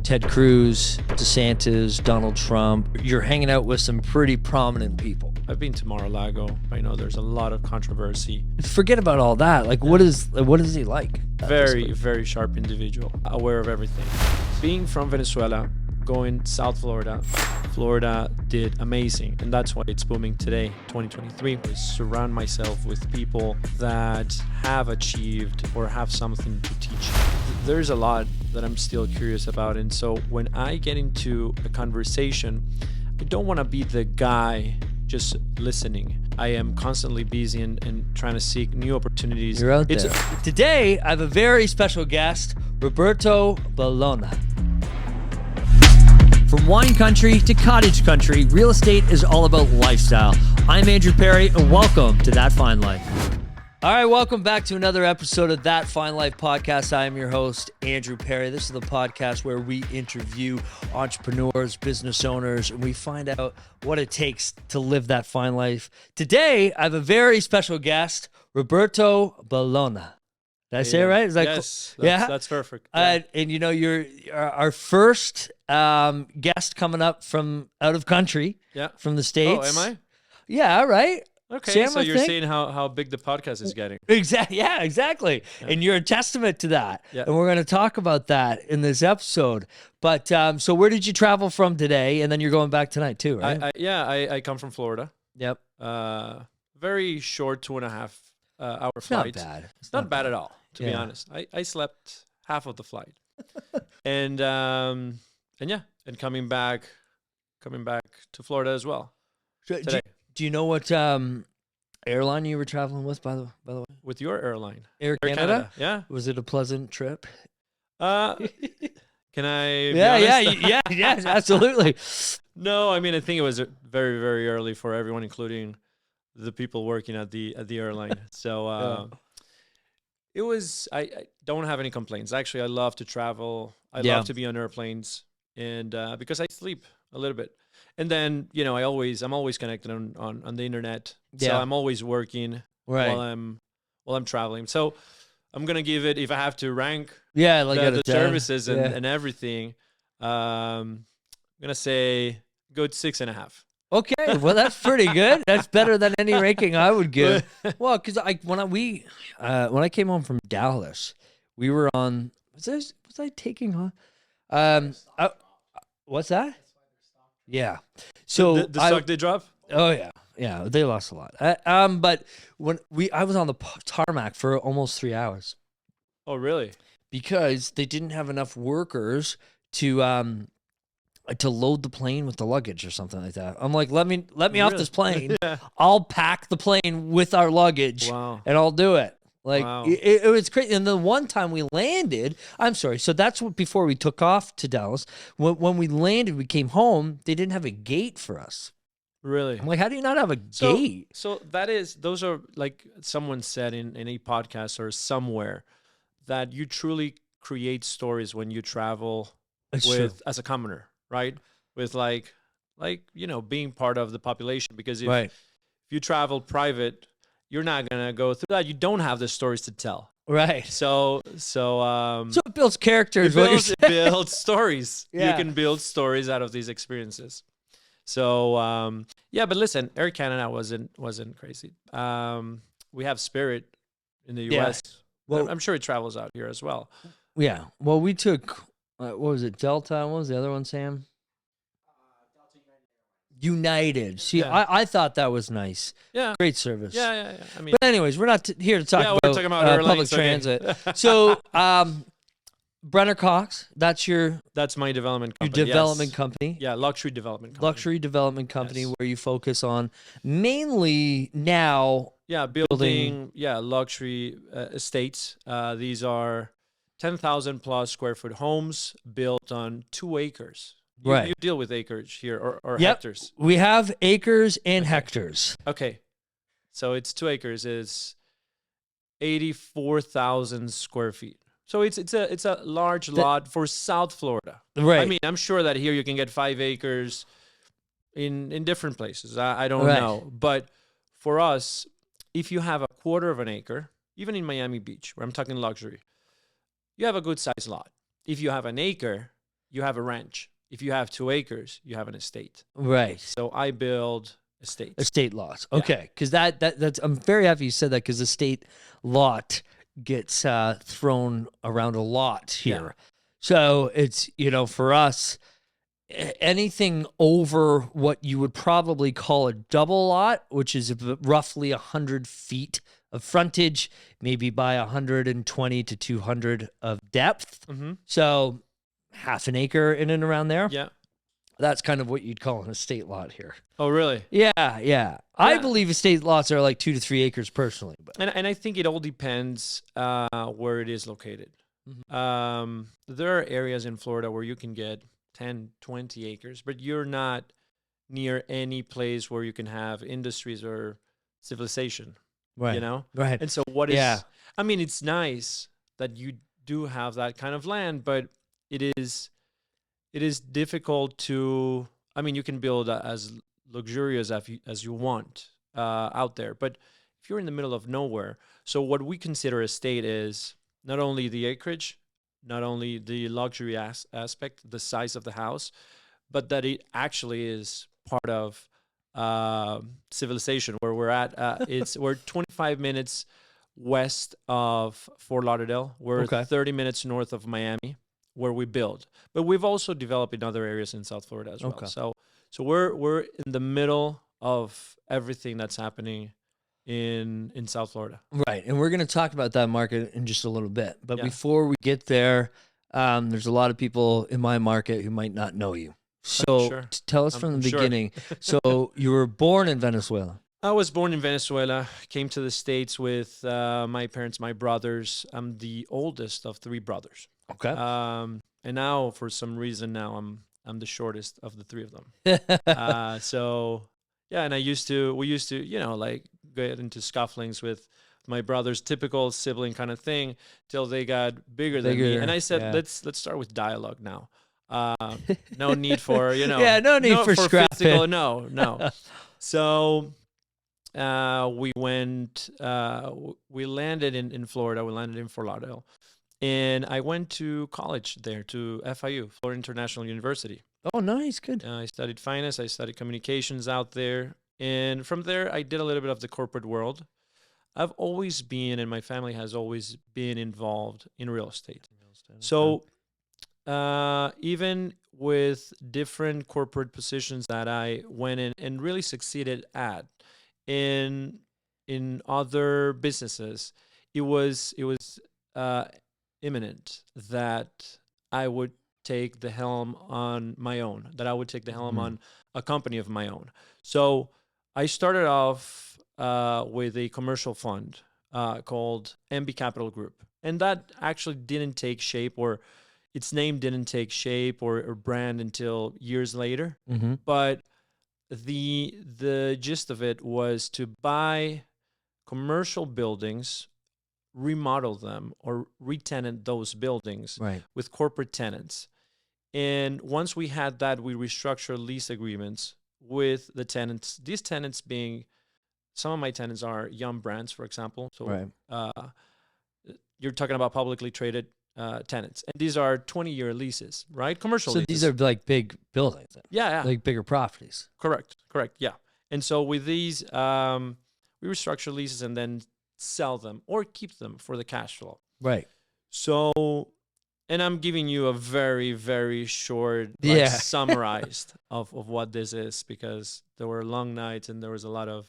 Ted Cruz, DeSantis, Donald Trump. You're hanging out with some pretty prominent people. I've been to Mar-a-Lago. I know there's a lot of controversy. Forget about all that. Like, what is he like? Very sharp individual, aware of everything. Being from Venezuela, going South Florida, Florida did amazing, and that's why it's booming today, 2023. I surround myself with people that have achieved or have something to teach. There's a lot that I'm still curious about, and so when I get into a conversation, I don't want to be the guy just listening. I am constantly busy and trying to seek new opportunities. You're out there. Today, I have a very special guest, Roberto Bolona. From wine country to cottage country, real estate is all about lifestyle. I'm Andrew Perry, and welcome to That Fine Life. All right, welcome back to another episode of That Fine Life podcast. I am your host, Andrew Perry. This is the podcast where we interview entrepreneurs, business owners, and we find out what it takes to live that fine life. Today, I have a very special guest, Roberto Bolona. Did I say it right? Is that yes, cool? That's perfect. Yeah. And you know, you're our first guest coming up from out of country, from the States. Oh, am I? Yeah, right. Okay, Sam, so you're seeing how big the podcast is getting. Exactly. Yeah, exactly. Yeah. And you're a testament to that. Yeah. And we're going to talk about that in this episode. But so where did you travel from today? And then you're going back tonight too, right? I come from Florida. Yep. Very short 2.5 hour flight. Not bad. It's not bad at all, to be honest. I slept half of the flight. and coming back to Florida as well. Today. Do you know what airline you were traveling with, by the way? With your airline, Air Canada. Yeah. Was it a pleasant trip? Can I? Yes, absolutely. No, I mean I think it was very, very early for everyone, including the people working at the airline. So it was. I don't have any complaints. Actually, I love to travel. I love to be on airplanes, and because I sleep a little bit. And then, you know, I'm always connected on the internet. So I'm always working while I'm traveling. So I'm going to give it, if I have to rank the services and everything, I'm going to say good 6.5. Okay, well, that's pretty good. That's better than any ranking I would give. Well, because when I came home from Dallas, we were on, was I taking on? What's that? Yeah. So the stock they drop? Oh yeah, they lost a lot. But when I was on the tarmac for almost 3 hours. Oh really? Because they didn't have enough workers to load the plane with the luggage or something like that. I'm like, let me off this plane. I'll pack the plane with our luggage. Wow. And I'll do it. Like it was crazy. And the one time we landed, I'm sorry. So that's what, before we took off to Dallas, when we landed, we came home, they didn't have a gate for us. Really? I'm like, how do you not have a gate? So those are like someone said in a podcast or somewhere that you truly create stories when you travel as a commoner, right? With like, you know, being part of the population, because if you travel private, you're not going to go through that. You don't have the stories to tell. Right. So it builds characters. It builds stories. You can build stories out of these experiences. So, but listen, Air Canada wasn't crazy. We have Spirit in the US. Well, I'm sure it travels out here as well. Yeah. Well, we took, what was it? Delta. What was the other one, Sam? United. See, I thought that was nice. Yeah. Great service. Yeah. I mean, but anyways, we're not here to talk about, we're talking about public transit. So, Brenner Cox, that's my development company. Your development company. Yeah, luxury development company. Luxury development company where you focus on mainly now. Yeah, building luxury estates. These are 10,000 plus square foot homes built on 2 acres. You deal with acreage here or hectares. We have acres and hectares. Okay. So it's 2 acres is 84,000 square feet. So it's a large lot for South Florida. Right. I mean, I'm sure that here you can get 5 acres in different places. I don't know. But for us, if you have a quarter of an acre, even in Miami Beach, where I'm talking luxury, you have a good sized lot. If you have an acre, you have a ranch. If you have 2 acres, you have an estate. Right. So I build estates. Estate lots. Yeah. Okay. Because that's I'm very happy you said that, because estate lot gets thrown around a lot here. Yeah. So it's, for us, anything over what you would probably call a double lot, which is roughly 100 feet of frontage, maybe by 120 to 200 of depth. Mm-hmm. So half an acre in and around there. Yeah. That's kind of what you'd call an estate lot here. Oh, really? Yeah. I believe estate lots are like 2 to 3 acres personally. But And I think it all depends where it is located. Mm-hmm. There are areas in Florida where you can get 10, 20 acres, but you're not near any place where you can have industries or civilization, right. you know? Right. And so I mean, it's nice that you do have that kind of land, but it is difficult to, I mean, you can build as luxurious as you want out there, but if you're in the middle of nowhere, so what we consider estate is not only the acreage, not only the luxury aspect, the size of the house, but that it actually is part of civilization where we're at. We're 25 minutes west of Fort Lauderdale. We're 30 minutes north of Miami, where we build. But we've also developed in other areas in South Florida as well. Okay. So we're in the middle of everything that's happening in South Florida. Right. And we're going to talk about that market in just a little bit. But Yeah. before we get there, there's a lot of people in my market who might not know you. So Sure. tell us from the Sure. beginning. So you were born in Venezuela. I was born in Venezuela, came to the States with my parents, my brothers. I'm the oldest of 3 brothers. Okay. And now, for some reason, I'm the shortest of the 3 of them. So yeah, and we used to, like get into scufflings with my brothers, typical sibling kind of thing, till they got bigger than me. And I said, let's start with dialogue now. No need for, no need for scrapping. physical. No. So we landed in Florida. We landed in Fort Lauderdale. And I went to college there, to FIU, Florida International University. Oh, nice. Good. I studied finance. I studied communications out there. And from there, I did a little bit of the corporate world. I've always been, and my family has always been involved in real estate. So even with different corporate positions that I went in and really succeeded at in other businesses, it was imminent that I would take the helm on my own, that I would take the helm on a company of my own. So I started off with a commercial fund called MB Capital Group. And that actually didn't take shape, or its name didn't take shape or brand until years later. Mm-hmm. But the gist of it was to buy commercial buildings, remodel them, or re-tenant those buildings with corporate tenants. And once we had that, we restructured lease agreements with the tenants. These tenants being, some of my tenants are Yum Brands, for example. So you're talking about publicly traded tenants. And these are 20-year leases, right? Commercial leases. So these are like big buildings. Then. Yeah. Like bigger properties. Correct. Yeah. And so with these, we restructure leases and then sell them or keep them for the cash flow. Right. So, and I'm giving you a very, very short summarized of what this is, because there were long nights and there was a lot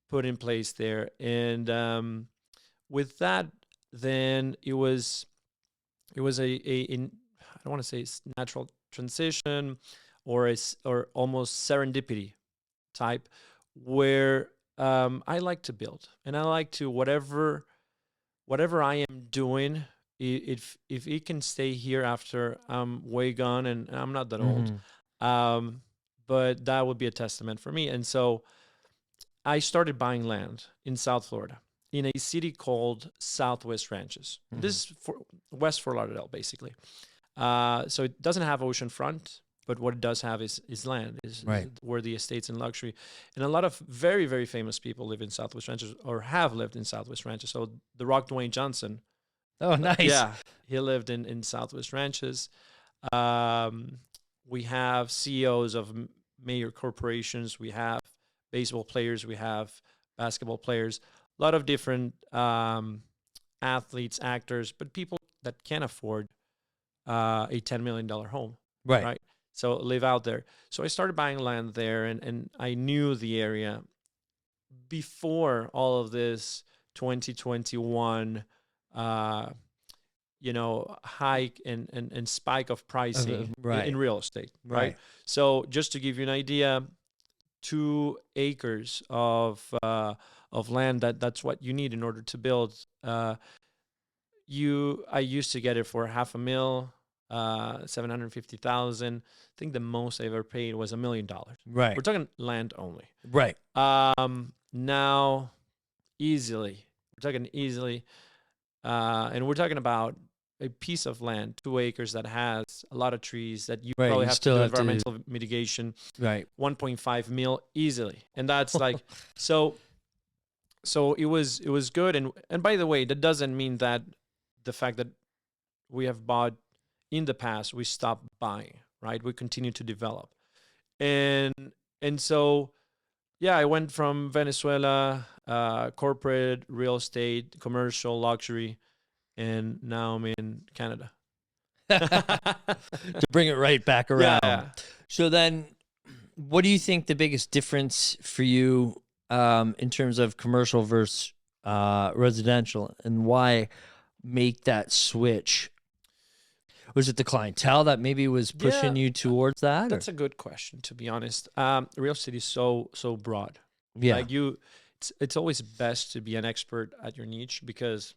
put in place there. And with that, then it was I don't want to say it's natural transition or almost serendipity type, where I like to build, and I like to whatever I am doing, if it can stay here after I'm way gone, and I'm not that old, but that would be a testament for me. And so I started buying land in South Florida in a city called Southwest Ranches. This is West Fort Lauderdale, basically. So it doesn't have oceanfront, but what it does have is land, is where the estates and luxury. And a lot of very, very famous people live in Southwest Ranches, or have lived in Southwest Ranches. So The Rock, Dwayne Johnson Oh, nice. Yeah, he lived in Southwest Ranches. Um, we have CEOs of major corporations. We have baseball players. We have basketball players. A lot of different athletes, actors, but people that can afford a $10 million home, Right. right? So live out there. So I started buying land there, and I knew the area before all of this 2021 hike and spike of pricing right. in real estate, Right. right? So just to give you an idea, 2 acres of land, that's what you need in order to build. I used to get it for $500,000, 750,000. I think the most I ever paid was $1 million. Right. We're talking land only. Right. Now we're talking easily, and we're talking about a piece of land, 2 acres that has a lot of trees that you Right, probably you have to still do have to- environmental mitigation. Right. 1.5 mil easily, and that's like so. So it was good, and by the way, that doesn't mean that the fact that we have bought in the past, we stopped buying, right? We continue to develop, and so yeah, I went from Venezuela, corporate, real estate, commercial, luxury, and now I'm in Canada. To bring it right back around. Yeah. So then, what do you think the biggest difference for you in terms of commercial versus residential, and why make that switch? Was it the clientele that maybe was pushing you towards that? That's a good question, to be honest. Real estate is so broad. Yeah. Like it's always best to be an expert at your niche, because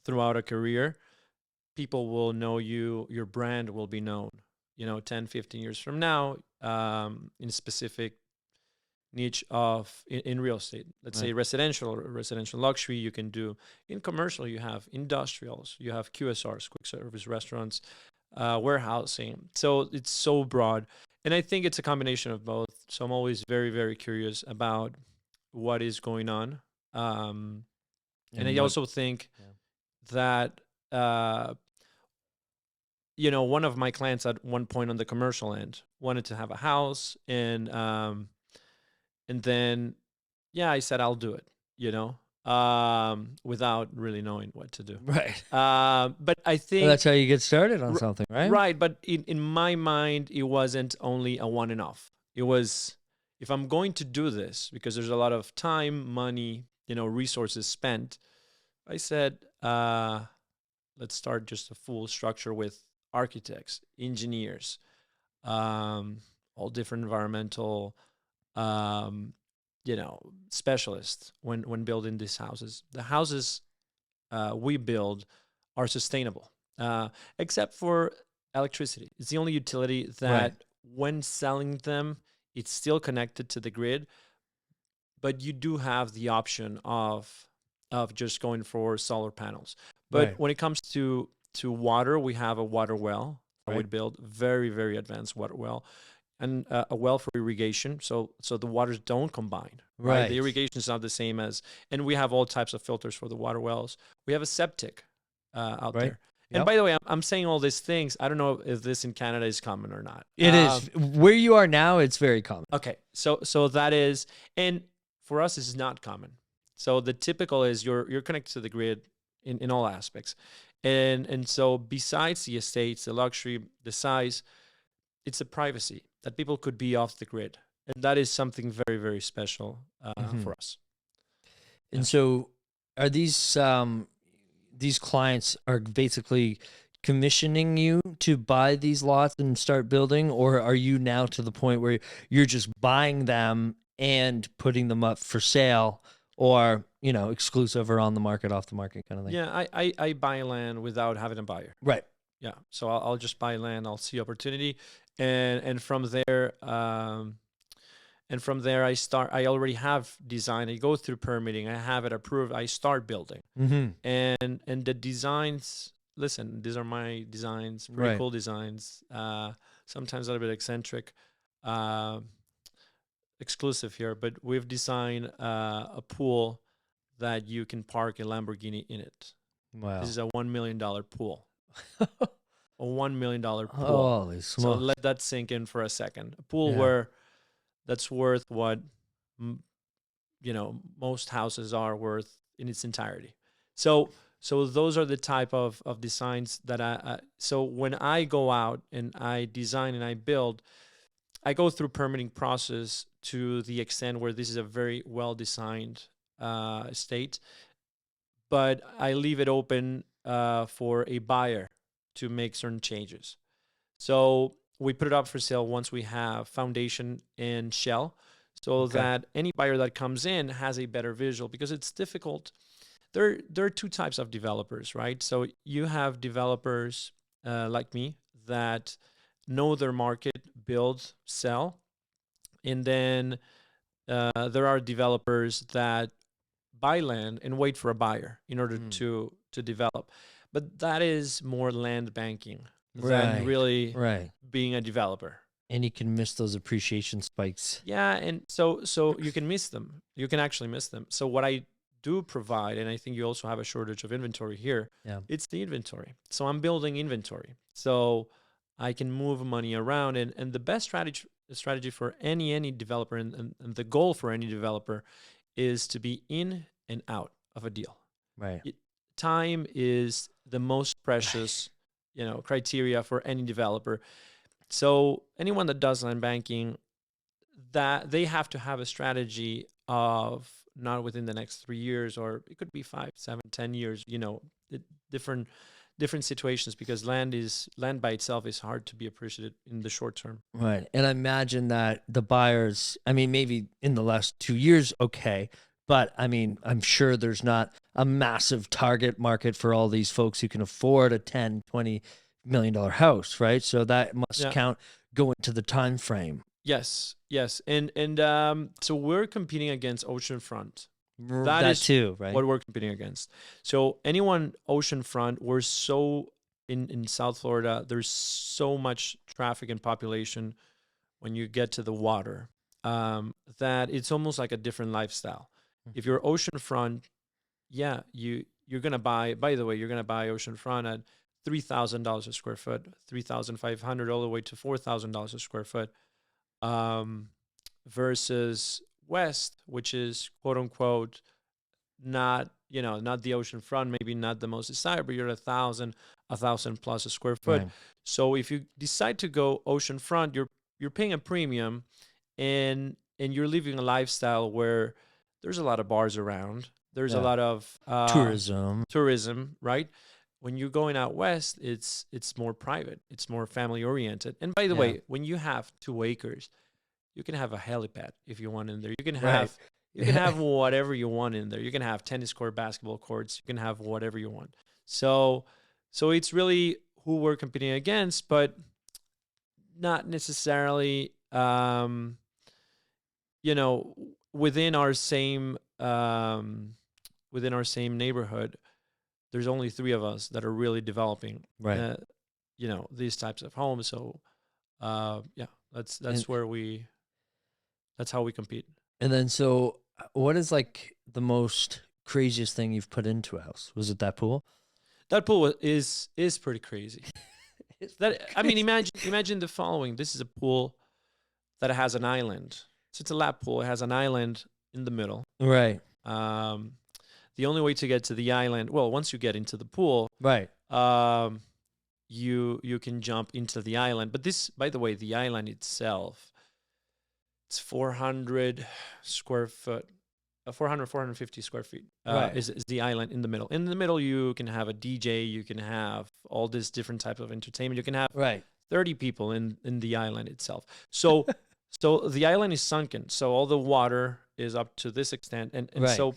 throughout a career, people will know you, your brand will be known, 10, 15 years from now, in a specific niche in real estate. Let's say residential luxury, you can do. In commercial, you have industrials, you have QSRs, quick service restaurants, warehousing. So it's so broad. And I think it's a combination of both. So I'm always very, very curious about what is going on. And I also think that, one of my clients at one point on the commercial end wanted to have a house, and then, I said, I'll do it, without really knowing what to do. Right. But I think that's how you get started on something, right? Right. But in my mind, it wasn't only a one and off. It was, if I'm going to do this, because there's a lot of time, money, resources spent, I said, let's start just a full structure with architects, engineers, all different environmental, specialists when building these houses. The houses we build are sustainable, except for electricity. It's the only utility that when selling them, it's still connected to the grid, but you do have the option of just going for solar panels. But when it comes to water, we have a water well that we build, very, very advanced water well, and a well for irrigation. So the waters don't combine, right? The irrigation is not the same as, and we have all types of filters for the water wells. We have a septic out there. And by the way, I'm saying all these things. I don't know if this in Canada is common or not. It is. Where you are now, it's very common. Okay. So that is, and for us, it's not common. So the typical is you're connected to the grid in all aspects. And so besides the estates, the luxury, the size, it's the privacy that people could be off the grid. And that is something very, very special for us. And so are these clients are basically commissioning you to buy these lots and start building, or are you now to the point where you're just buying them and putting them up for sale, or exclusive or on the market, off the market kind of thing? Yeah, I buy land without having a buyer. Right. Yeah, so I'll just buy land. I'll see opportunity, and from there, I start. I already have design. I go through permitting. I have it approved. I start building, and the designs. Listen, these are my designs. Pretty cool designs. Sometimes a little bit eccentric, exclusive here. But we've designed a pool that you can park a Lamborghini in it. Wow. This is a $1 million pool. A $1 million pool. Holy So smokes. let that sink in for a second. A pool Yeah. where that's worth what, most houses are worth in its entirety. So those are the type of designs that so when I go out and I design and I build, I go through permitting process to the extent where this is a very well designed estate, but I leave it open for a buyer to make certain changes. So we put it up for sale once we have foundation and shell, so that any buyer that comes in has a better visual, because it's difficult. There are two types of developers, right? So you have developers like me that know their market, build, sell, and then there are developers that buy land and wait for a buyer in order to develop. But that is more land banking than really being a developer. And you can miss those appreciation spikes. Yeah, and so you can miss them. You can actually miss them. So what I do provide, and I think you also have a shortage of inventory here, it's the inventory. So I'm building inventory. So I can move money around, and the best strategy for any developer, and the goal for any developer is to be in and out of a deal. Right. Time is the most precious, criteria for any developer. So anyone that does land banking, that they have to have a strategy of not within the next 3 years, or it could be 5, 7, 10 years, different situations, because land by itself is hard to be appreciated in the short term. Right. And I imagine that the buyers, I mean, maybe in the last 2 years, okay. But I mean, I'm sure there's not a massive target market for all these folks who can afford a $10, $20 million house, right? So that must count going to the time frame. Yes. And so we're competing against oceanfront. That is too, right? What we're competing against. So anyone oceanfront, we're so in South Florida, there's so much traffic and population when you get to the water, that it's almost like a different lifestyle. If you're oceanfront, you're gonna buy. By the way, you're gonna buy oceanfront at $3,000 a square foot, $3,500 all the way to $4,000 a square foot, versus West, which is quote unquote not the oceanfront, maybe not the most desired, but you're at $1,000 plus a square foot. Right. So if you decide to go oceanfront, you're paying a premium, and you're living a lifestyle where there's a lot of bars around. There's a lot of tourism, right? When you're going out west, it's more private. It's more family oriented. And by the way, when you have 2 acres, you can have a helipad if you want in there. You can have have whatever you want in there. You can have tennis court, basketball courts. You can have whatever you want. So it's really who we're competing against, but not necessarily within our same neighborhood. There's only 3 of us that are really developing these types of homes. So that's how we compete. And then so what is like the most craziest thing you've put into a house? Was it that pool? That pool is pretty crazy. I mean, imagine the following. This is a pool that has an island. So it's a lap pool. It has an island in the middle. Right. The only way to get to the island, well, once you get into the pool, right, you can jump into the island. But this, by the way, the island itself, it's 400 square foot, 450 square feet is the island in the middle. In the middle, you can have a DJ, you can have all this different type of entertainment. You can have 30 people in the island itself. So so the island is sunken. So all the water is up to this extent. And so,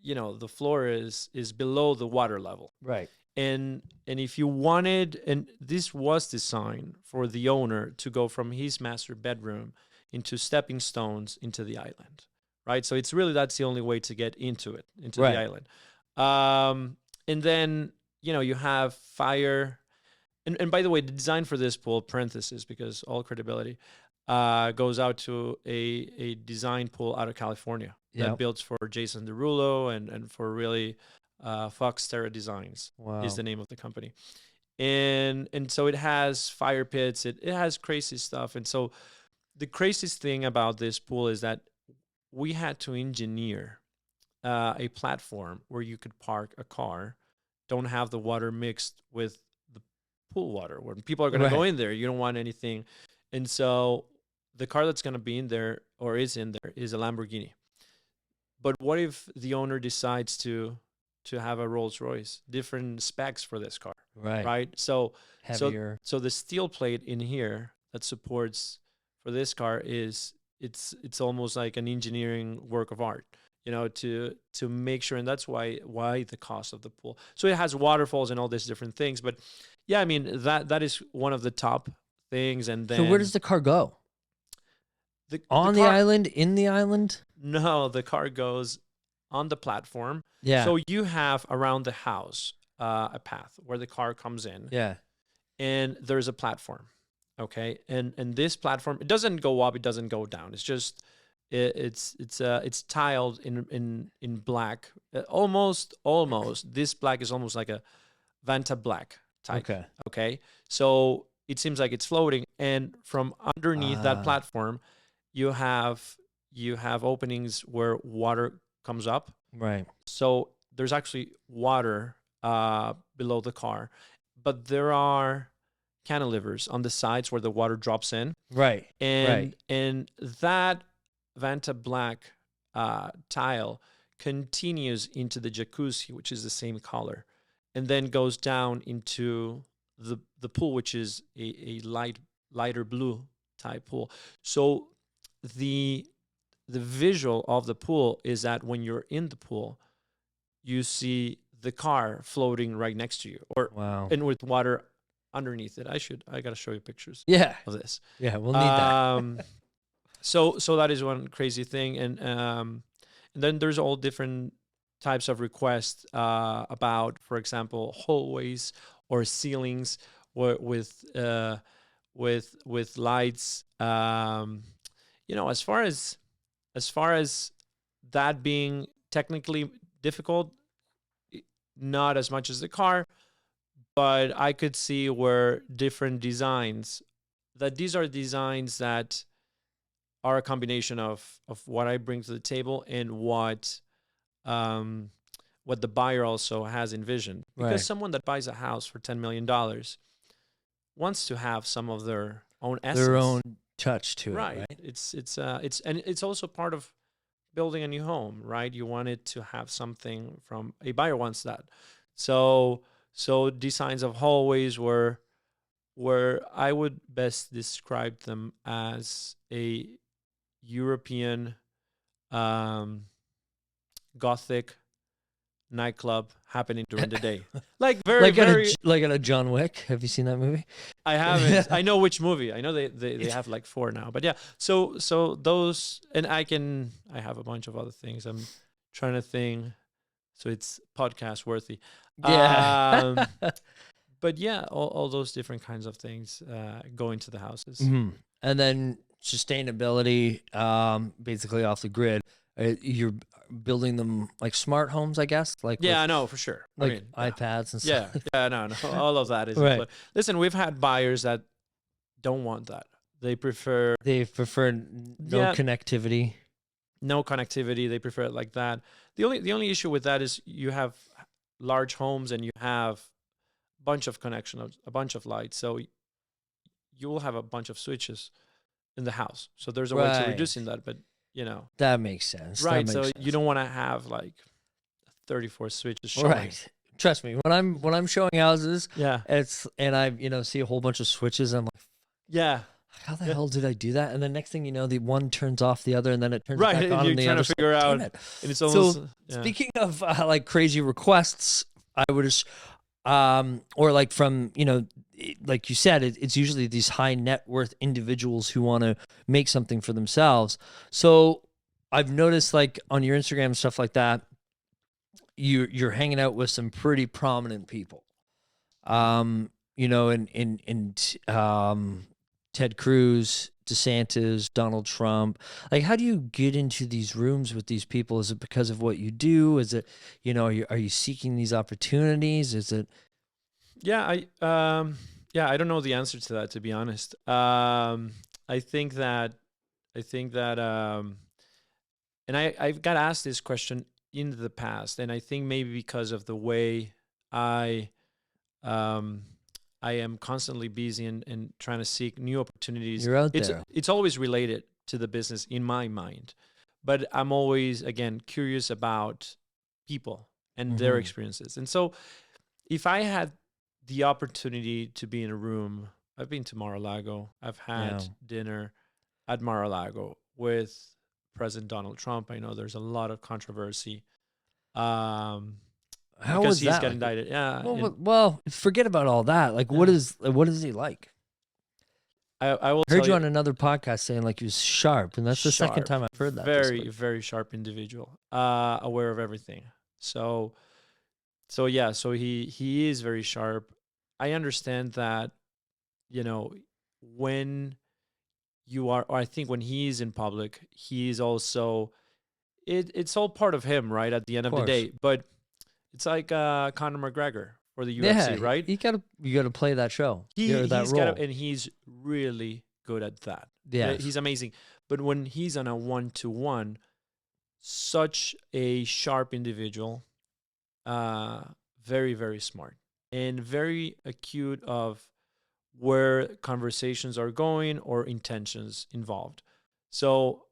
the floor is below the water level. Right. And if you wanted, and this was designed for the owner to go from his master bedroom into stepping stones into the island, right? So it's really, that's the only way to get into the island. And then, you have fire. And by the way, the design for this pool, parenthesis, because all credibility, goes out to a design pool out of California that built for Jason Derulo and for really Fox Terra Designs Wow. is the name of the company. And so it has fire pits, it has crazy stuff. And so the craziest thing about this pool is that we had to engineer a platform where you could park a car, don't have the water mixed with the pool water. When people are going to go in there, you don't want anything. And so the car that's going to be in there or is in there is a Lamborghini. But what if the owner decides to have a Rolls Royce, different specs for this car, right? So heavier. So the steel plate in here that supports for this car is it's almost like an engineering work of art, you know, to make sure. And that's why the cost of the pool. So it has waterfalls and all these different things. But yeah, I mean, that is one of the top things. And then, so where does the car go? On the island, in the island? No, the car goes on the platform. Yeah. So you have around the house a path where the car comes in. Yeah. And there's a platform. Okay. And this platform, it doesn't go up, it doesn't go down. It's just it's tiled in black. Almost. This black is almost like a Vanta black type. Okay. Okay. So it seems like it's floating. And from underneath that platform, you have openings where water comes up. Right. So there's actually water below the car, but there are cantilevers on the sides where the water drops in. Right. And that Vanta black tile continues into the jacuzzi, which is the same color, and then goes down into the pool, which is a lighter blue type pool. So the visual of the pool is that when you're in the pool, you see the car floating right next to you, and with water underneath it. I gotta show you pictures. Yeah. Of this. Yeah, we'll need that. So that is one crazy thing, and then there's all different types of requests about, for example, hallways or ceilings with lights. You know, as far as that being technically difficult, not as much as the car, but I could see where different designs, that these are designs that are a combination of what I bring to the table and what the buyer also has envisioned. Because someone that buys a house for $10 million wants to have some of their own essence, their own touch to it, right? It's also part of building a new home, right? You want it to have something from a buyer wants that. So designs of hallways where I would best describe them as a European Gothic nightclub happening during the day, like at a John Wick. Have you seen that movie? I haven't. I know which movie. I know they have like 4 now, but yeah. So those, and I have a bunch of other things. I'm trying to think, so it's podcast worthy. Yeah. But yeah, all those different kinds of things go into the houses. Mm-hmm. And then sustainability, basically off the grid. You're building them like smart homes, I guess. I know for sure. Like iPads and stuff. No, all of that is right. Listen, we've had buyers that don't want that. They prefer no connectivity. No connectivity. They prefer it like that. The only issue with that is you have large homes and you have a bunch of connections, a bunch of lights. So you will have a bunch of switches in the house. So there's a way to reducing that, but you know. That makes sense. Right. So you don't want to have like 34 switches showing. Right. Trust me, when I'm showing houses, and I see a whole bunch of switches, I'm like, how the hell did I do that? And the next thing you know, the one turns off the other, and then it turns back on. You're trying to figure out. And it's almost, speaking of like crazy requests, I would just, or like from, like you said, it's usually these high net worth individuals who want to make something for themselves. So I've noticed, like on your Instagram and stuff like that, you're hanging out with some pretty prominent people. And Ted Cruz DeSantis, Donald Trump. Like, how do you get into these rooms with these people? Is it because of what you do? Is it, are you seeking these opportunities? Is it? Yeah, I don't know the answer to that, to be honest. I think that I think that and I've got asked this question in the past, and I think maybe because of the way I um I am constantly busy and trying to seek new opportunities. You're out It's there. it's always related to the business in my mind, but I'm always again curious about people and their Mhm. experiences. And so if I had the opportunity to be in a room, I've been to Mar-a-Lago. I've Yeah. had dinner at Mar-a-Lago with President Donald Trump. I know there's a lot of controversy um, How because was he's that? got Like, indicted. Yeah, and well, forget about all that. Like, yeah. what is he like? I will I heard tell you you, on another podcast saying like he was sharp, and that's the second sharp, time I've heard that this very, week. very sharp individual, aware of everything. So, yeah, so he is very sharp. I understand that, you know, when you are, or I think when he's in public, he's also it's all part of him, right? At the end Of of the course. day, but it's like Conor McGregor for the Yeah, UFC, right? you gotta play that show. He That he's got role. and he's really good at that. Yes. He's amazing. But when he's on a one-to-one, such a sharp individual, uh, very very smart and very acute of where conversations are going or intentions involved. So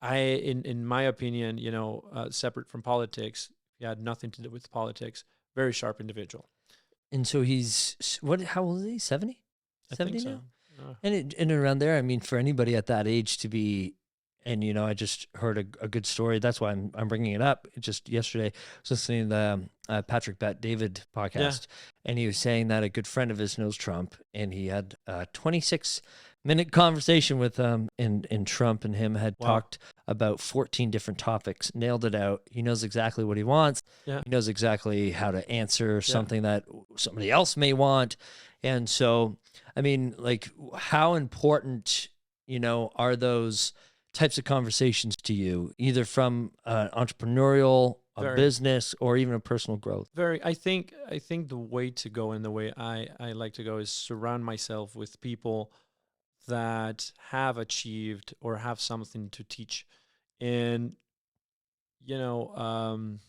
in my opinion, separate from politics, he had nothing to do with politics. Very sharp individual. And so what? How old is he? 70? I think 70 so. now? And around there, I mean, for anybody at that age to be, and I just heard a good story. That's why I'm bringing it up. Just yesterday, I was listening to the Patrick Bet David Yeah. podcast, and he was saying that a good friend of his knows Trump, and he had a 26-minute conversation with and Trump and him had Wow. talked about 14 different topics, nailed it out. He knows exactly what he wants. Yeah. He knows exactly how to answer something that somebody else may want, and so. I mean, like, how important, are those types of conversations to you, either from entrepreneurial, a Very. business, or even a personal growth? Very. I think the way to go and the way I like to go is surround myself with people that have achieved or have something to teach. And you know,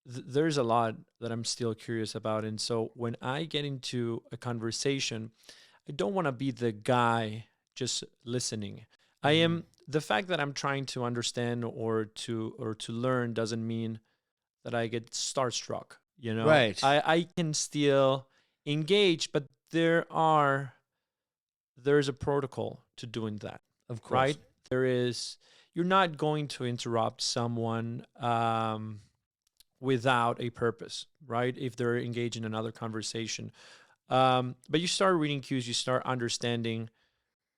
there's a lot that I'm still curious about. And so when I get into a conversation, I don't want to be the guy just listening. I am the fact that I'm trying to understand or to learn doesn't mean that I get starstruck. Right. I can still engage, but there's a protocol to doing that. Of course. Right? You're not going to interrupt someone without a purpose, right? If they're engaged in another conversation. But you start reading cues, you start understanding,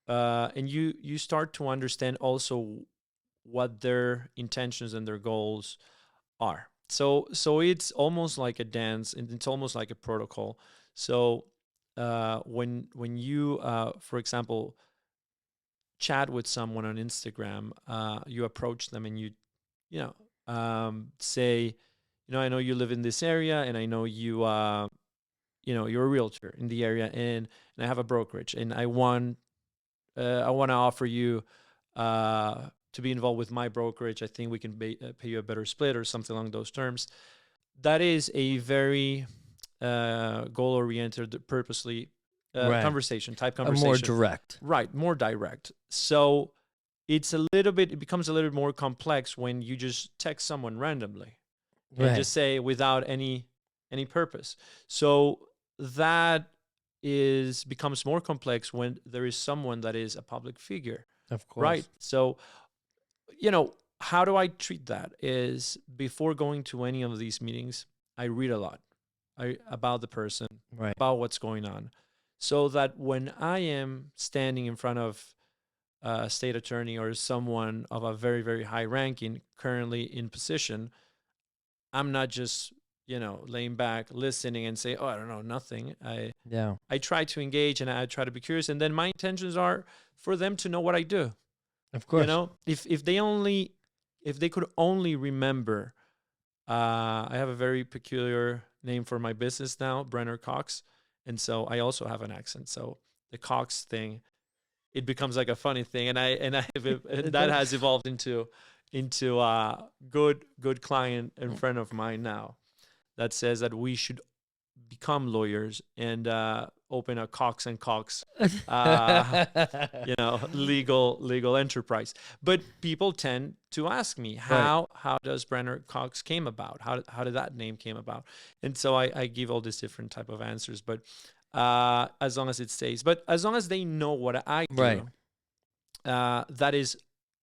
and you start to understand also what their intentions and their goals are. So it's almost like a dance, and it's almost like a protocol. So when you, for example, chat with someone on Instagram, you approach them and say, I know you live in this area, and I know you're a realtor in the area, and I have a brokerage, and I want to offer you to be involved with my brokerage. I think we can pay you a better split or something along those terms. That is a very goal-oriented, purposely Right. conversation. More direct. Right, more direct. So it becomes a little bit more complex when you just text someone randomly and just say without any purpose. So that becomes more complex when there is someone that is a public figure. Of course. Right. So, how do I treat that is before going to any of these meetings, I read a lot about the person, Right. about what's going on, so that when I am standing in front of a state attorney or someone of a very, very high ranking currently in position, I'm not just, laying back, listening, and say, "Oh, I don't know, nothing." Yeah. I try to engage and I try to be curious, and then my intentions are for them to know what I do. Of course. If they could only remember, I have a very peculiar name for my business now, Brenner Cox, and so I also have an accent. So the Cox thing, it becomes like a funny thing, and that has evolved into good client and friend of mine now that says that we should become lawyers and open a Cox and Cox, legal enterprise. But people tend to ask me, how does Brenner Cox came about? How did that name came about? And so I give all these different type of answers, but as long as it stays, but as long as they know what I do, that is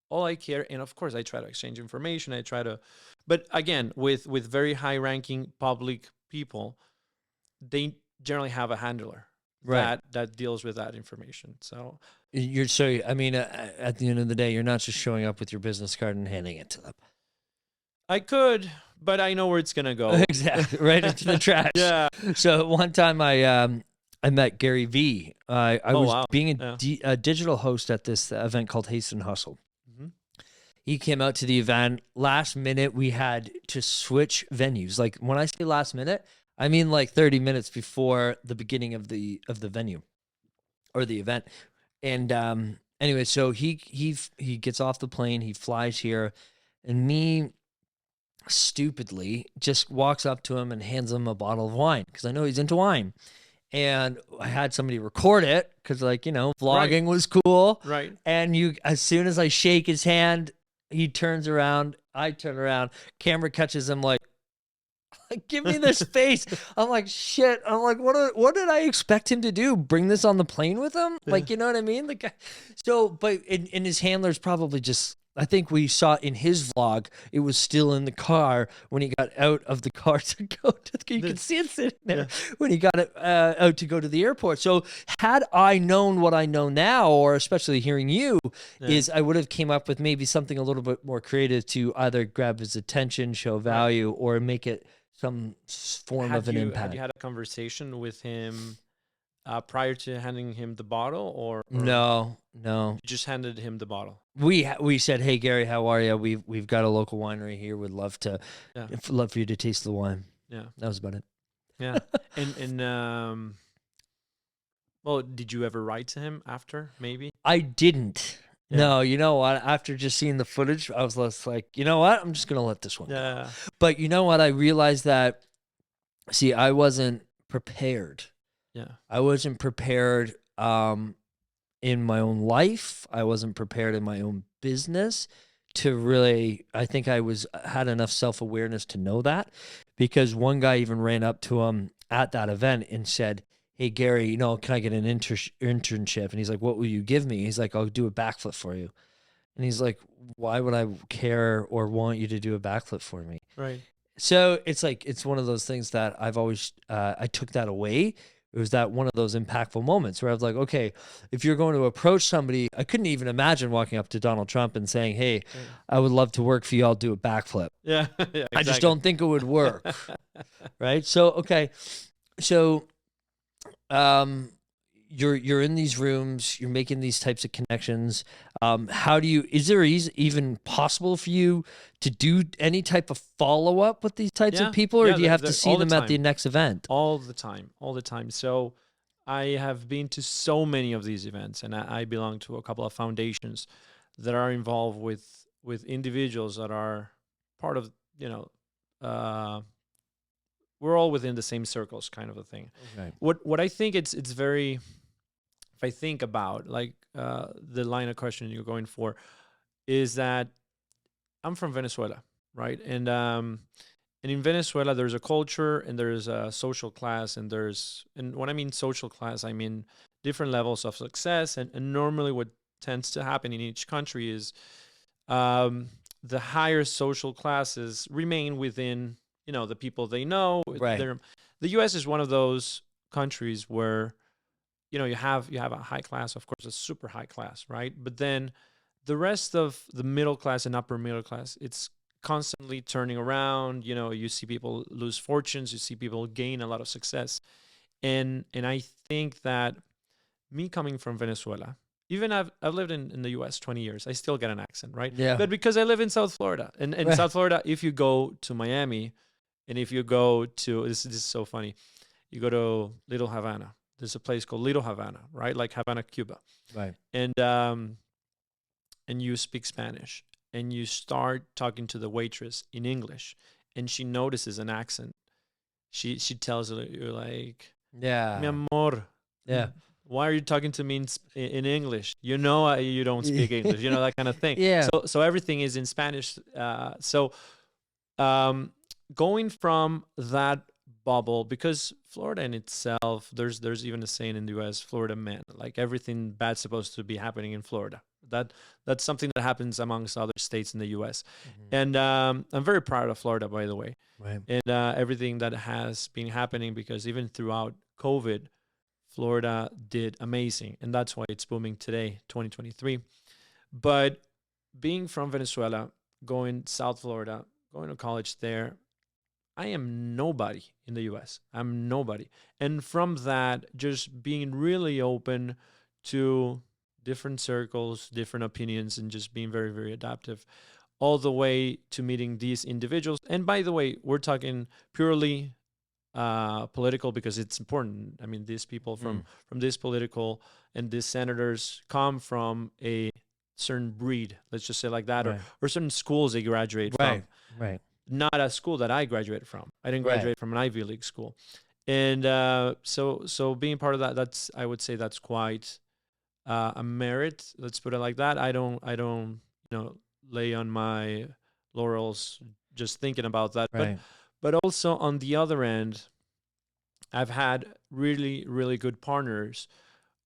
all I care. And of course, I try to exchange information. But again, with very high ranking public people, they generally have a handler that deals with that information. So I mean, at the end of the day, you're not just showing up with your business card and handing it to them. I could, but I know where it's gonna go. Exactly, right into the trash. Yeah. So one time I met Gary V. I was being a digital host at this event called Hasten Hustle. Mm-hmm. He came out to the event last minute. We had to switch venues. Like when I say last minute, I mean like 30 minutes before the beginning of the venue or the event. And anyway, so he gets off the plane, he flies here, and me stupidly just walks up to him and hands him a bottle of wine because I know he's into wine. And I had somebody record it because, vlogging was cool. Right. And as soon as I shake his hand, he turns around, I turn around, camera catches him like, give me this face. I'm like, shit. I'm like, what did I expect him to do? Bring this on the plane with him? Like, you know what I mean? Like, so, but in his handler's probably just, I think we saw in his vlog, it was still in the car when he got out of the car to go you can see it sitting there when he got it out to go to the airport. So had I known what I know now, or especially hearing you, is I would have came up with maybe something a little bit more creative to either grab his attention, show value, or make it some form of an impact. Had you had a conversation with him prior to handing him the bottle, or no? You just handed him the bottle? We said, "Hey Gary, how are you? We've got a local winery here. Would love for you to taste the wine." Yeah, that was about it. Yeah, and well, did you ever write to him after? Maybe I didn't. Yeah. No, you know what? After just seeing the footage, I was less like, you know what? I'm just gonna let this one go. But you know what? I realized that. See, I wasn't prepared. Yeah, I wasn't prepared. In my own life, I wasn't prepared in my own business to really. I think I had enough self-awareness to know that, because one guy even ran up to him at that event and said, "Hey Gary, can I get an internship?" And he's like, "What will you give me?" He's like, "I'll do a backflip for you." And he's like, "Why would I care or want you to do a backflip for me?" Right. So it's one of those things that I've always I took that away. It was that one of those impactful moments where I was like, okay, if you're going to approach somebody, I couldn't even imagine walking up to Donald Trump and saying, "Hey, I would love to work for you. I'll do a backflip." Yeah, exactly. I just don't think it would work. Right. So, okay. So, you're in these rooms, you're making these types of connections. Is there even possible for you to do any type of follow-up with these types of people, or do you have to see them at the next event? All the time. So I have been to so many of these events, and I belong to a couple of foundations that are involved with individuals that are part of, we're all within the same circles, kind of a thing. Okay. What I think it's very, if I think about the line of question you're going for, is that I'm from Venezuela, right? And in Venezuela, there's a culture and there's a social class, and when I mean social class, I mean different levels of success. And normally what tends to happen in each country is the higher social classes remain within, the people they know. Right. The U.S. is one of those countries where, you have a high class, of course, a super high class, right? But then the rest of the middle class and upper middle class, it's constantly turning around. You see people lose fortunes, you see people gain a lot of success. And I think that me coming from Venezuela, even I've lived in the US 20 years, I still get an accent, right? Yeah. But because I live in South Florida. And in Right. South Florida, if you go to Miami, and if you go to, this is so funny, you go to Little Havana. There's a place called Little Havana, right? Like Havana, Cuba. Right. And you speak Spanish, and you start talking to the waitress in English, and she notices an accent. She tells you like, Yeah. "Mi amor, Yeah. why are you talking to me in English? You don't speak English, that kind of thing." Yeah. So everything is in Spanish. Um, Going from that bubble, because Florida in itself, there's even a saying in the US, Florida man, like everything bad's supposed to be happening in Florida. That's something that happens amongst other states in the US. And I'm very proud of Florida, by the way. Right. And everything that has been happening, because even throughout COVID, Florida did amazing. And that's why it's booming today, 2023. But being from Venezuela, going South Florida, going to college there, I am nobody in the US. I'm nobody. And from that, just being really open to different circles, different opinions, and just being very, very adaptive, all the way to meeting these individuals. And by the way, we're talking purely political, because it's important. I mean, these people from this political, and these senators come from a certain breed, let's just say like that, Right. or certain schools they graduate Right. from. Right. Not a school that I graduated from. I didn't graduate from an Ivy League school. And so being part of that, I would say that's quite a merit. Let's put it like that. I don't lay on my laurels just thinking about that. Right. But also on the other end, I've had really, really good partners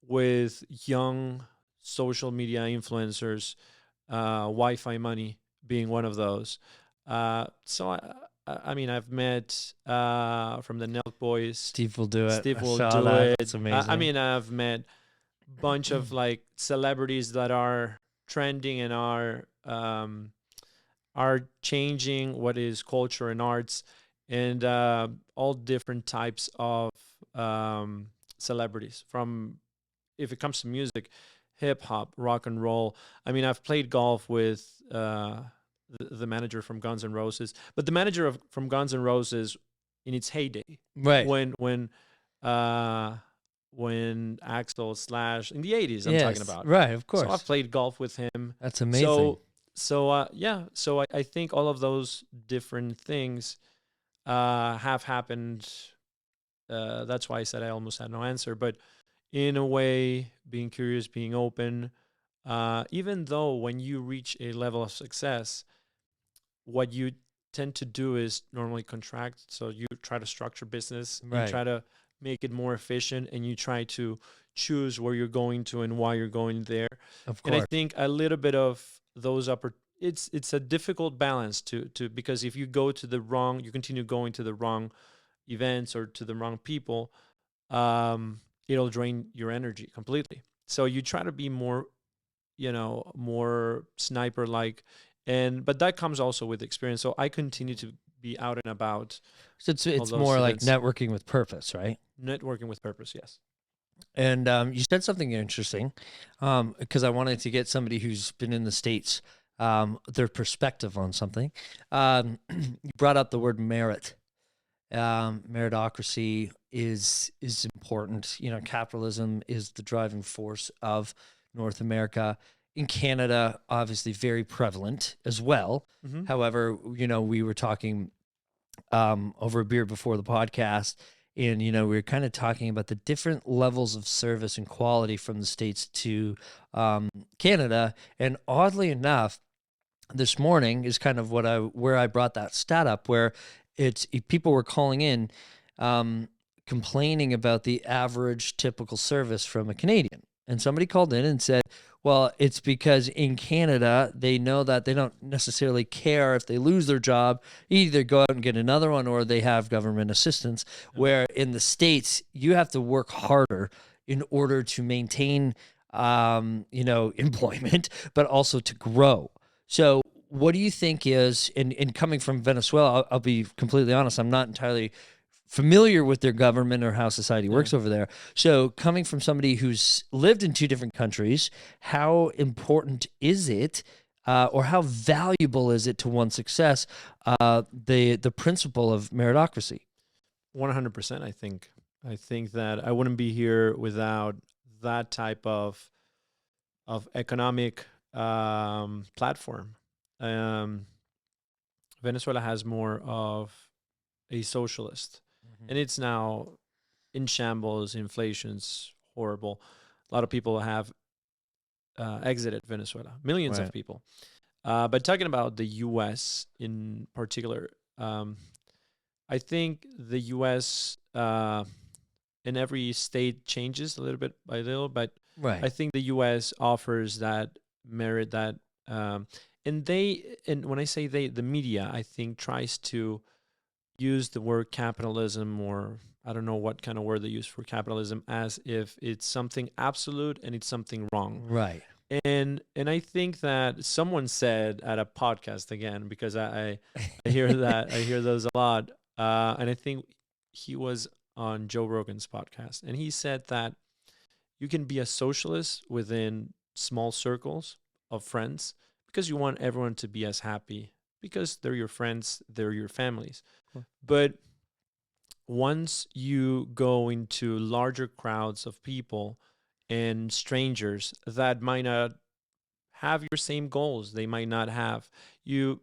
with young social media influencers, Wi-Fi money being one of those. So I mean, I've met from the Nelk Boys. Steve will do it. Steve I will saw do that. it. That's amazing. I mean, I've met a bunch of like celebrities that are trending and are changing what is culture and arts, and all different types of celebrities. From, if it comes to music, hip hop, rock and roll. I mean, I've played golf with the manager from Guns N' Roses, but the manager from Guns N' Roses in its heyday, right. When Axl Slash in the 80s, I'm talking about. Right, of course. So I've played golf with him. That's amazing. So I think all of those different things have happened. That's why I said I almost had no answer, but in a way, being curious, being open, even though when you reach a level of success, what you tend to do is normally contract. So you try to structure business, Right. you try to make it more efficient, and you try to choose where you're going to and why you're going there. Of course. And I think a little bit of those it's a difficult balance to because if you go to the wrong, you continue going to the wrong events or to the wrong people, it'll drain your energy completely. So you try to be more, more sniper like, but that comes also with experience. So I continue to be out and about. So it's more like networking with purpose, right? Networking with purpose, yes. And you said something interesting, because I wanted to get somebody who's been in the States, their perspective on something. You brought up the word merit. Meritocracy is important. Capitalism is the driving force of North America. In Canada, obviously very prevalent as well. Mm-hmm. However, we were talking over a beer before the podcast, and we were kind of talking about the different levels of service and quality from the States to Canada. And oddly enough, this morning is kind of where I brought that stat up, where people were calling in complaining about the average typical service from a Canadian. And somebody called in and said, well, it's because in Canada, they know that they don't necessarily care if they lose their job, either go out and get another one or they have government assistance, where in the States, you have to work harder in order to maintain, employment, but also to grow. So what do you think is, in coming from Venezuela, I'll be completely honest, I'm not entirely familiar with their government or how society works over there. So coming from somebody who's lived in two different countries, how important is it, or how valuable is it to one's success, the principle of meritocracy? 100%. I think that I wouldn't be here without that type of economic platform. Um, Venezuela has more of a socialist, and it's now in shambles. Inflation's horrible. A lot of people have exited Venezuela, millions of people. But talking about the U.S. in particular, I think the U.S. In every state changes a little bit by little, but I think the U.S. offers that merit, that and when I say they, the media, I think tries to use the word capitalism, or I don't know what kind of word they use for capitalism, as if it's something absolute and it's something wrong. Right. And I think that someone said at a podcast, again, because I hear that, I hear those a lot, and I think he was on Joe Rogan's podcast, and he said that you can be a socialist within small circles of friends because you want everyone to be as happy, because they're your friends, they're your families. Cool. But once you go into larger crowds of people and strangers that might not have your same goals, they might not have, you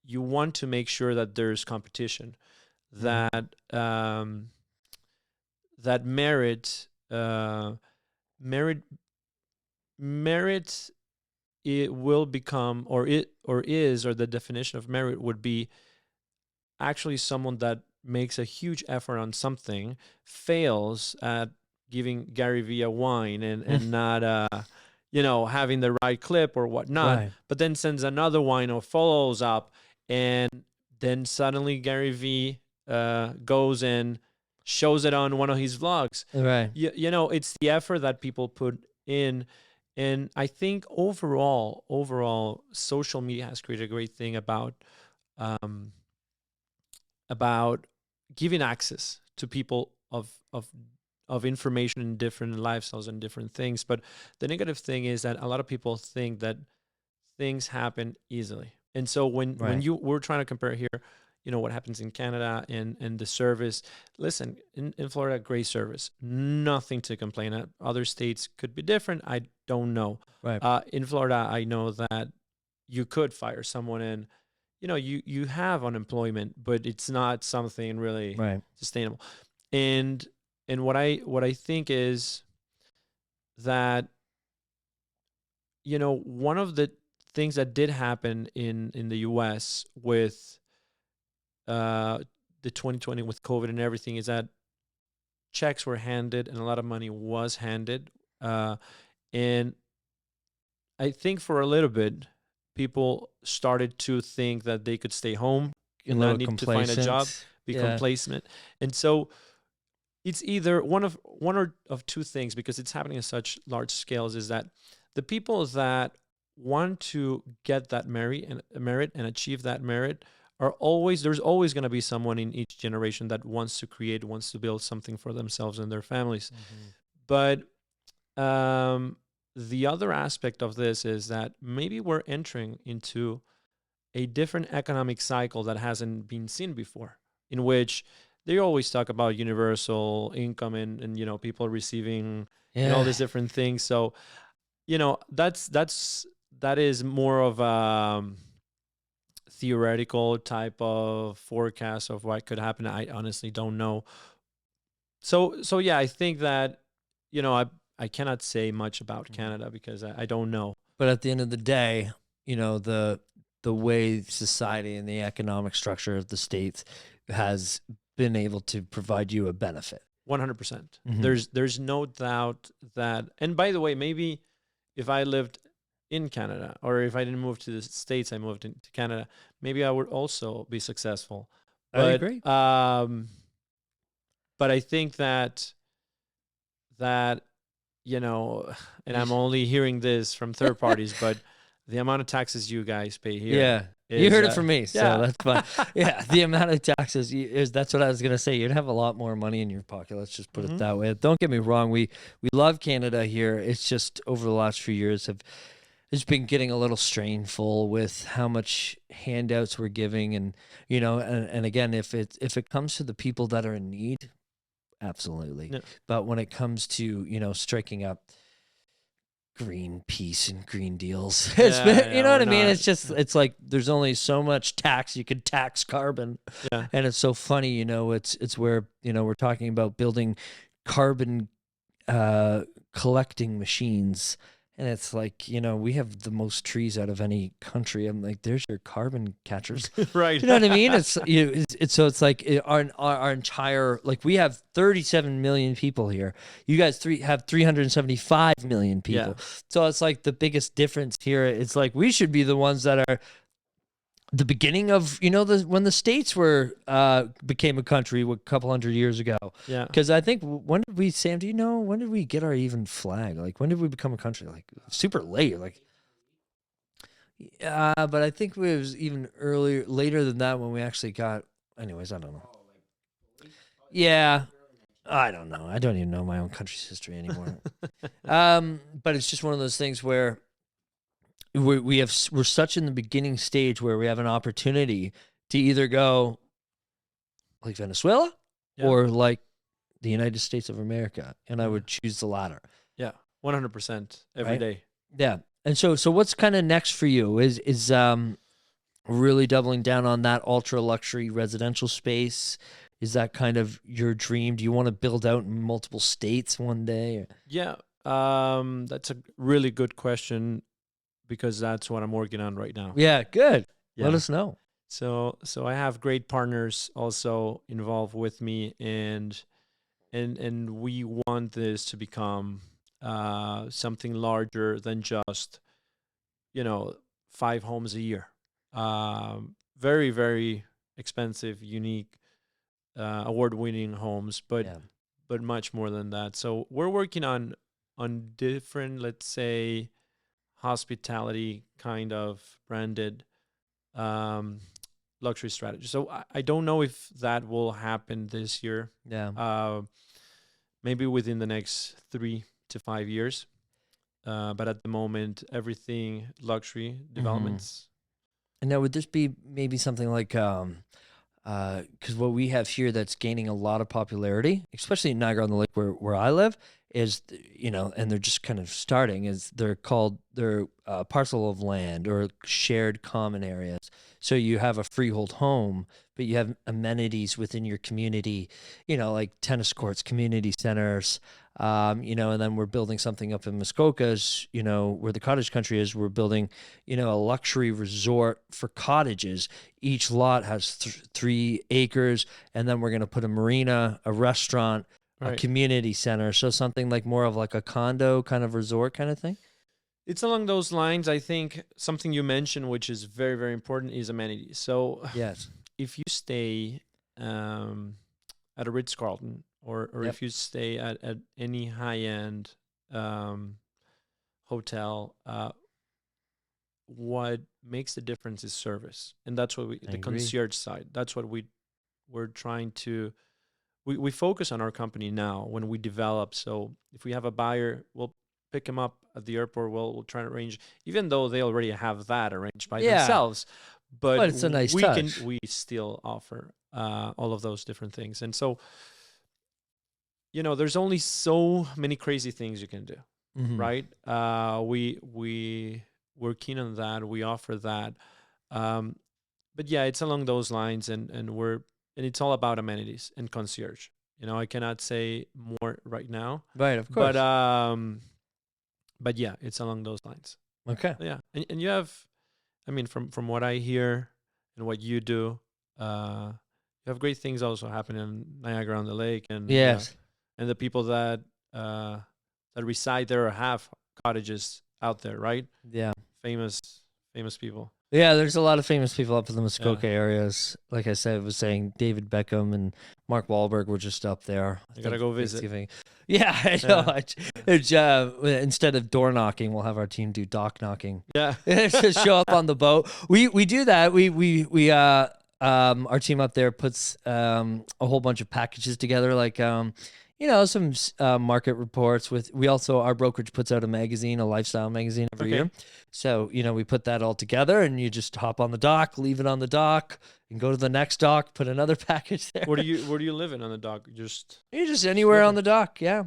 want to make sure that there's competition, that that merit it will become, or the definition of merit would be actually someone that makes a huge effort on something, fails at giving Gary Vee a wine and not having the right clip or whatnot, but then sends another wine or follows up, and then suddenly Gary Vee goes and shows it on one of his vlogs. It's the effort that people put in. And I think overall, social media has created a great thing about giving access to people of information in different lifestyles and different things. But the negative thing is that a lot of people think that things happen easily. And so when we're trying to compare here, what happens in Canada and the service. Listen, in Florida, great service, nothing to complain at. Other states could be different. I don't know. In Florida, I know that you could fire someone, and you have unemployment, but it's not something really sustainable. And what I think is that one of the things that did happen in the U.S. with the 2020 with COVID and everything is that checks were handed and a lot of money was handed. And I think for a little bit, people started to think that they could stay home and not need to find a job, be complacent. And so it's either one of two things, because it's happening at such large scales, is that the people that want to get that merit and achieve that merit there's always going to be someone in each generation that wants to build something for themselves and their families. But the other aspect of this is that maybe we're entering into a different economic cycle that hasn't been seen before, in which they always talk about universal income and people receiving and all these different things. So, that is more of theoretical type of forecast of what could happen. I honestly don't know. So yeah, I think that I cannot say much about Canada because I don't know. But at the end of the day, the way society and the economic structure of the states has been able to provide you a benefit. 100%. There's no doubt that. And by the way, maybe if I lived in Canada, or if I didn't move to the States, I moved into Canada, maybe I would also be successful. I agree. But I think that and I'm only hearing this from third parties, but the amount of taxes you guys pay here. Yeah. Is, You heard it from me, so yeah. that's fine. Yeah, the amount of taxes that's what I was gonna say. You'd have a lot more money in your pocket. Let's just put it that way. Don't get me wrong. We love Canada here. It's just over the last few years it's been getting a little strainful with how much handouts we're giving, and and again, if it comes to the people that are in need, absolutely. Yeah. But when it comes to striking up green peace and green deals, you know what I mean? It's just it's like there's only so much tax you could tax carbon, and it's so funny. It's where we're talking about building carbon collecting machines. And it's like, we have the most trees out of any country. I'm like, there's your carbon catchers. Right. You know what I mean? It's like our entire, like we have 37 million people here. You guys have 375 million people. Yeah. So it's like the biggest difference here. It's like we should be the ones that are the beginning of when the states became a country a couple hundred years ago. Yeah. Because I think when did we, Sam? Do you know when did we get our even flag? Like when did we become a country? Like super late. Like but I think it was even later than that when we actually got. Anyways, I don't know. Yeah. I don't know. I don't even know my own country's history anymore. But it's just one of those things where we're such in the beginning stage where we have an opportunity to either go like Venezuela or like the United States of America, and I would choose the latter. Yeah, 100% every day. Yeah, and so what's kind of next for you? Is really doubling down on that ultra luxury residential space? Is that kind of your dream? Do you want to build out in multiple states one day? Yeah, that's a really good question, because that's what I'm working on right now. Yeah, good. Yeah. Let us know. So I have great partners also involved with me, and we want this to become something larger than just 5 homes a year. Very, very expensive, unique, award-winning homes, but much more than that. So we're working on different, let's say, hospitality kind of branded luxury strategy. So I don't know if that will happen this year. Yeah. Maybe within the next 3 to 5 years. But at the moment, everything luxury developments. And now would this be maybe something like because what we have here that's gaining a lot of popularity, especially in Niagara-on-the-Lake where I live, is, and they're just kind of starting, is they're parcel of land or shared common areas. So you have a freehold home, but you have amenities within your community, like tennis courts, community centers, and then we're building something up in Muskoka's, where the cottage country is. We're building, a luxury resort for cottages. Each lot has 3 acres, and then we're going to put a marina, a restaurant, a community center. So something like more of like a condo kind of resort kind of thing. It's along those lines. I think something you mentioned, which is very, very important, is amenities. So yes, if you stay at a Ritz-Carlton or if you stay at any high-end hotel, what makes the difference is service. And that's what the concierge side, that's what we're trying to, we focus on our company now when we develop. So if we have a buyer, we'll pick him up at the airport. We'll try to arrange, even though they already have that arranged by themselves. But it's a nice touch. We still offer all of those different things. And so, there's only so many crazy things you can do, right? We're keen on that. We offer that. But yeah, it's along those lines, and it's all about amenities and concierge. I cannot say more right now. Right, of course. But yeah, it's along those lines. Okay. Yeah, and you have, from what I hear and what you do, you have great things also happening in Niagara-on-the-Lake, and and the people that reside there or have cottages out there, right? Yeah. Famous people. Yeah, there's a lot of famous people up in the Muskoka areas. Like I said, I was saying David Beckham and Mark Wahlberg were just up there. I gotta go visit. Thanksgiving. Yeah, I know. Instead of door knocking, we'll have our team do dock knocking. Yeah. Just show up on the boat. We do that. We our team up there puts a whole bunch of packages together, like some market reports. We also, our brokerage puts out a magazine, a lifestyle magazine every year. So we put that all together, and you just hop on the dock, leave it on the dock, and go to the next dock, put another package there. Where do you live in on the dock? You're just anywhere on the dock. Yeah.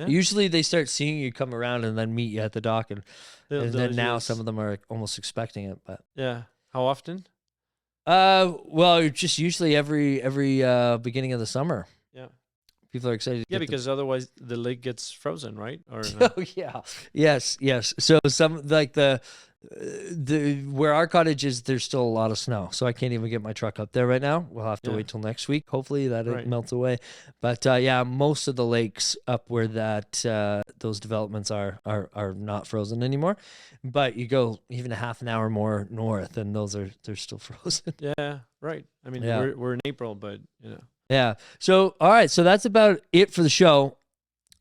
Usually they start seeing you come around and then meet you at the dock, and then now some of them are almost expecting it. But yeah, how often? Well, just usually every beginning of the summer. Yeah, people are excited. Yeah, because otherwise the lake gets frozen, right? Or no? Oh yeah, yes. So some like the where our cottage is, there's still a lot of snow, so I can't even get my truck up there right now. We'll have to wait till next week. Hopefully that it melts away. But most of the lakes up where those developments are not frozen anymore. But you go even a half an hour more north, and they're still frozen. Yeah, right. I mean, we're in April, but Yeah. So all right. So that's about it for the show.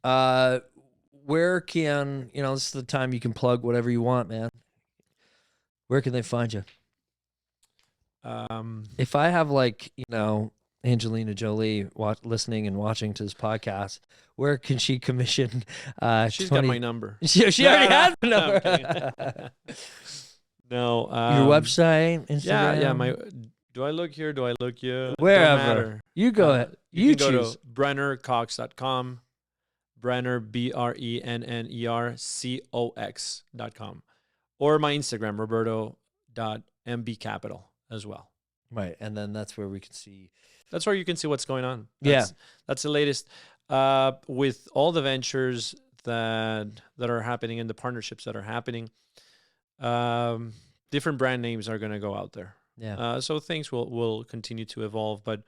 Where can this is the time you can plug whatever you want, man. Where can they find you? If I have Angelina Jolie listening and watching to this podcast, where can she commission? She's got my number. She already has the number. No. Your website, Instagram. Yeah. Do I look here? Do I look here? Wherever. You go ahead. You can choose. Go to BrennerCox.com. Brenner, BrennerCox.com. Or my Instagram, Roberto.mbcapital as well. Right. And then that's where we can see. That's where you can see what's going on. That's the latest. With all the ventures that are happening and the partnerships that are happening, different brand names are going to go out there. Yeah. So things will continue to evolve, but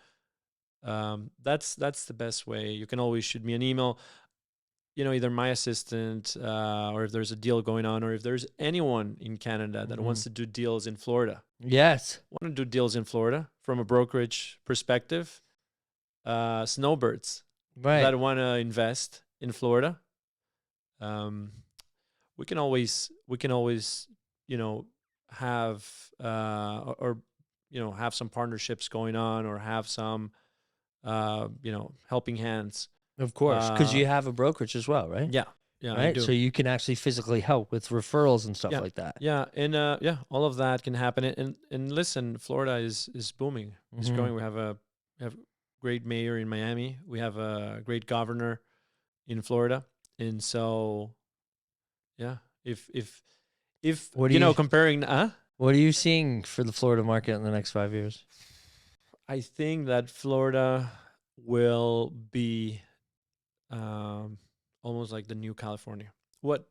that's the best way. You can always shoot me an email. Either my assistant, or if there's a deal going on, or if there's anyone in Canada that wants to do deals in Florida. Yes. Want to do deals in Florida from a brokerage perspective. Snowbirds that want to invest in Florida. We can always have have some partnerships going on, or have some helping hands. Of course, because you have a brokerage as well, right? Yeah, right. I do. So you can actually physically help with referrals and stuff like that. Yeah, and all of that can happen. And listen, Florida is booming. It's growing. We have a great mayor in Miami. We have a great governor in Florida, and so if comparing, what are you seeing for the Florida market in the next 5 years? I think that Florida will be almost like the new California. What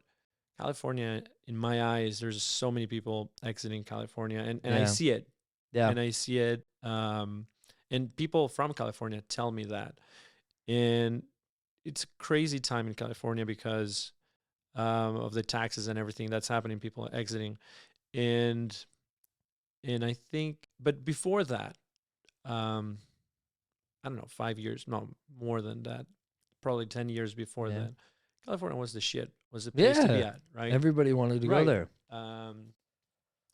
California, in my eyes, there's so many people exiting California, and I see it. Yeah. And I see it. And people from California tell me that. And it's a crazy time in California because of the taxes and everything that's happening, people are exiting. And I think, but before that, I don't know, 5 years, no, more than that, probably 10 years before that, California was the shit, was the place to be at, right? Everybody wanted to go there. And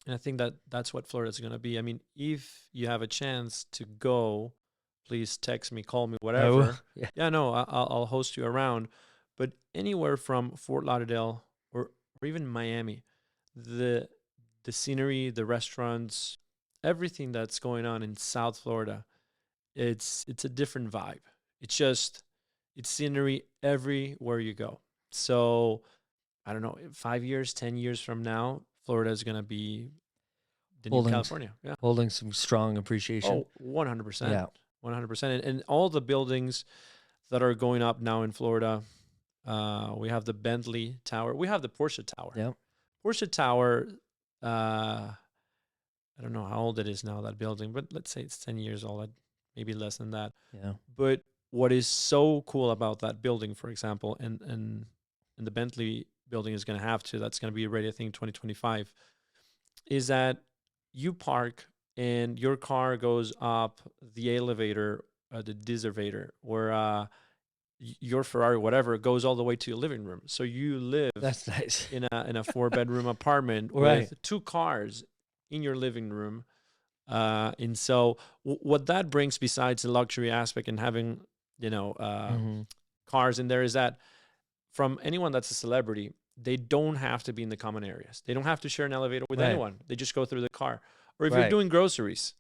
I think that's what Florida's going to be. I mean, if you have a chance to go, please text me, call me, whatever. I'll host you around. But anywhere from Fort Lauderdale or even Miami, the scenery, the restaurants, everything that's going on in South Florida, it's a different vibe. It's scenery everywhere you go. So I don't know, 5 years, 10 years from now, Florida is going to be the new California. Yeah. Holding some strong appreciation. Oh, 100%. Yeah. 100%. And all the buildings that are going up now in Florida, we have the Bentley Tower. We have the Porsche Tower. Yeah. Porsche Tower, I don't know how old it is now, that building, but let's say it's 10 years old, maybe less than that. Yeah. But what is so cool about that building, for example, and the Bentley building is going to have to, that's going to be ready, I think, 2025, is that you park and your car goes up the elevator the deservator, where your Ferrari, whatever, goes all the way to your living room. So you live That's nice. in a 4-bedroom apartment Right. with 2 cars in your living room. And so what that brings, besides the luxury aspect and having, cars in there, is that from anyone that's a celebrity, they don't have to be in the common areas. They don't have to share an elevator with Right. anyone. They just go through the car. Or if Right. you're doing groceries,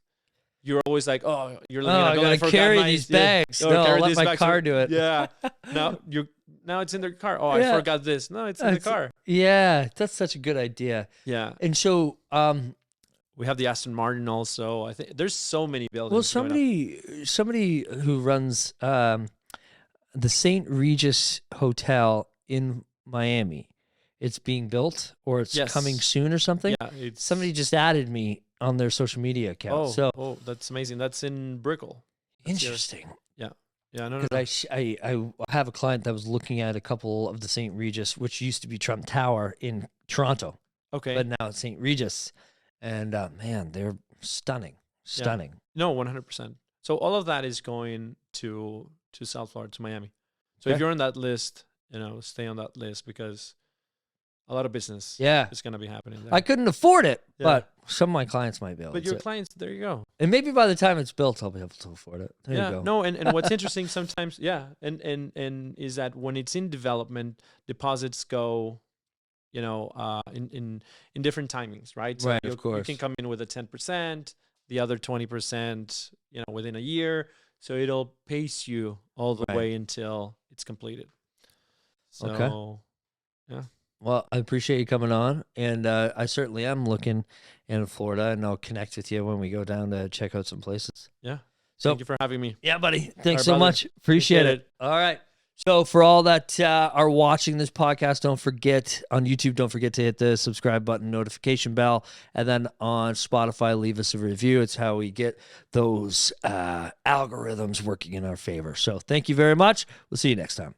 you're always like, oh, you're living Oh, in a I building, gotta carry these bags. or No, I'll carry let these my bags. car do it. Yeah. Now it's in their car. Oh, Yeah. I forgot this. No, it's in the car. Yeah, that's such a good idea. Yeah. And so, We have the Aston Martin also. I think there's so many buildings. well, going up. somebody who runs the St. Regis Hotel in Miami, it's being built or it's Yes. coming soon or something. Yeah, it's Somebody just added me on their social media account. So that's amazing. That's in Brickell. interesting. Yeah, no. Because I have a client that was looking at a couple of the St. Regis, which used to be Trump Tower in Toronto, Okay. but now it's St. Regis. And man, they're stunning. No, 100%. So all of that is going to South Florida, to Miami. So if Okay. you're on that list, stay on that list, because a lot of business Yeah. is going to be happening there. I couldn't afford it, Yeah. but some of my clients might be able But to. your clients, there you go. And maybe by the time it's built, I'll be able to afford it. There Yeah, you go. no, and what's interesting sometimes, and is that when it's in development, deposits go, in different timings, right? So Right, of you course. can come in with a 10%, the other 20%, within a year. So it'll pace you all the Right. way until it's completed. So, Okay. yeah. Well, I appreciate you coming on, and I certainly am looking in Florida, and I'll connect with you when we go down to check out some places. Yeah. So, Thank you for having me. yeah, buddy. Thanks All right, so brother. much. Appreciate Appreciate it. All right. So for all that are watching this podcast, don't forget on YouTube, don't forget to hit the subscribe button, notification bell, and then on Spotify, leave us a review. It's how we get those algorithms working in our favor. So thank you very much. We'll see you next time.